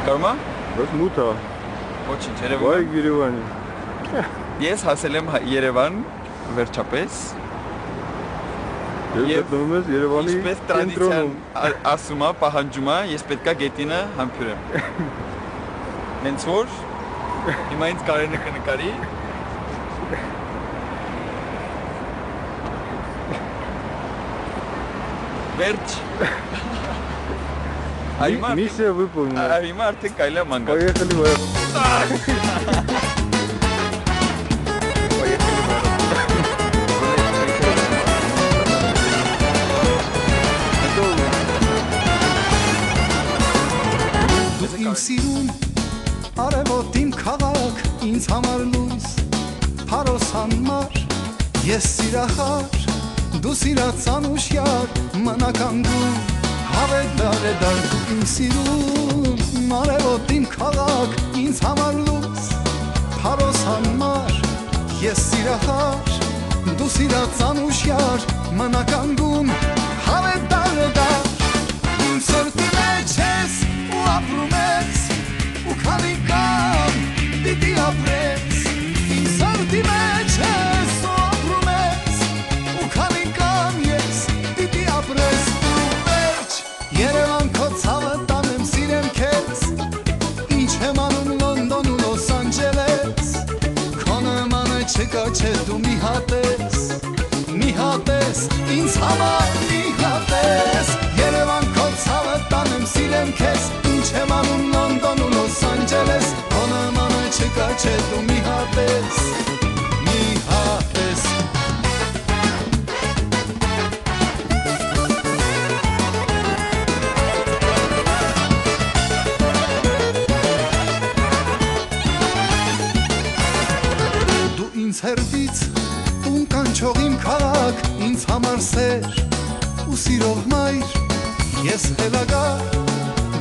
Կարմա։ Բայց մութ է։ Ոչինչ, երևում Վայ Երևանի։ Ես հասել եմ Երևան վերջապես։ Ես գտնում եմ Երևանի ինչպես տրադիցիան ասում է, պահանջում է, ես պետքա գետինը համբուրեմ։ Հենց որ հիմա ինձ Կարենը կնկարի։ Վերջ։ Миссия выполнена. Հիմա արդեն կարելի է ման գալ։ Поехали в аэропорт. Իմ սիրուն, արևոտ իմ քաղաք, ինձ համար լույս, փարոսան մար, ես սիրախար, դու սիրած անուշյար, մնականգում, հավեդար է դար, իմ սիրուն, արևոտ իմ քաղաք, ինձ համար լույս, փարոսան մար, ես սիրախար, դու սիրած անուշյար, մնականգում, հավեդար է դար, իմ սրտի մեջ ես, ու ապրում ես, ու քանի կամ պիտի ապրես, իմ սրտի մեջ ես, ու ապրում ես, ու քանի կամ ես պիտի ապրես, ու վերջ, Երևան քո ցավը տանեմ, սիրեմ քեզ, ինչ եմ անում Լոնդոն ու Լոս Անջելես, քո նմանը չկա չէ դու մի հատ ես, ինձ համար մի հատ ես, Երևան քո ցավը տանեմ, սիրեմ քեզ, ինչ եմ անում Լոնդոն ու Լոս Անջելես, քո նմանը չկա չէ դու մի հատ ես, մի հատ ես։ Դու ինձ հերվից տուն կանչող իմ քաղաք, ինձ համար սեր ու սիրող մայր, ես հելագար,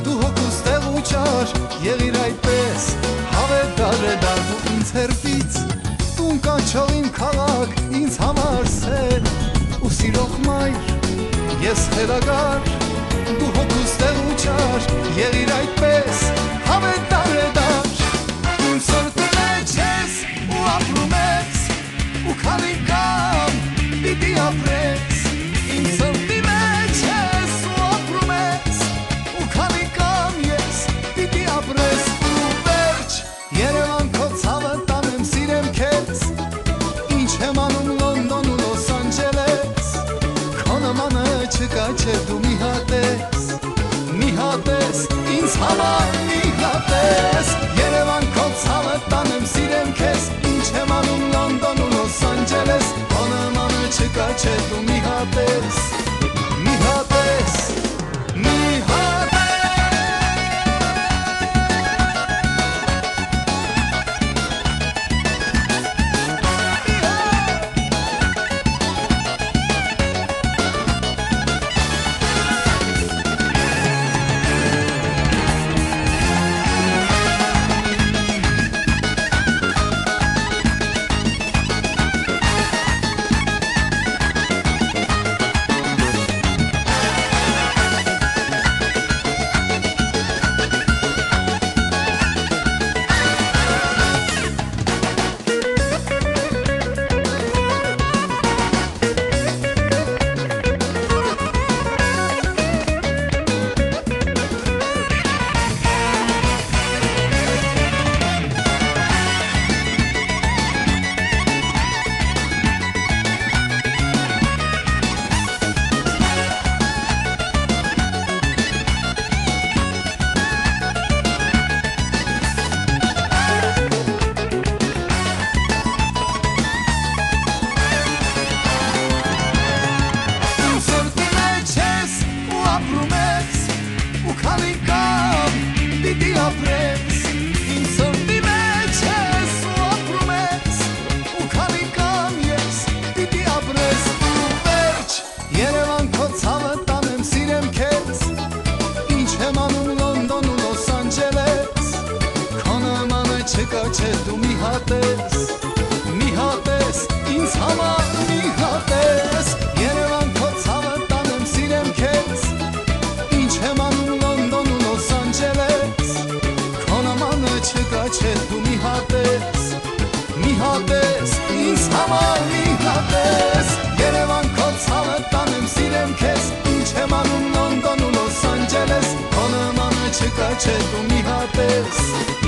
դու հոգուս տեղ ու ճար, եղիր այդպես, հավեդար է դար, դու ինձ հերվից տուն կանչող իմ քաղաք, ինձ համար սեր ու սիրող մայր, ես հելագար, դու հոգուս տեղ ու ճար, եղիր այդպես, հավեդար է դար, իմ սրտի մեջ ես ու ապրում ես, ու քանի կամ պիտի ապրես, իմ սրտի մեջ ես ու ապրում ես, ու քանի կամ ես պիտի ապրես, ու վերջ, Երևան քո ցավը տանեմ, սիրեմ քեզ, ինչ եմ անում Լոնդոն ու Լոս Անջելես, քո նմանը չկա չէ դու մի հատ ես, ինձ համար մի հատ ես, Երևան քո ցավը տանեմ, սիրեմ քեզ, ինչ եմ անում Լոնդոն ու Լոս Անջելես, քո նմանը չկա չէ դու մի հատ ես, մի հատ ես, մի հատ ես։ Չէ դու մի հատ ես, ինձ համար մի հատ ես, Երևան քո ցավը տանեմ, սիրեմ քեզ, ինչ եմ անում Լոնդոն ու Լոս Անջելես, չէ դու մի հատես ինձ համար մի հատես Երևան քո ցավը տանեմ սիրեմ քեզ ինչ եմ անում Լոնդոն ու Լոս Անջելես քո նմանը չկա չէ դու մի հատես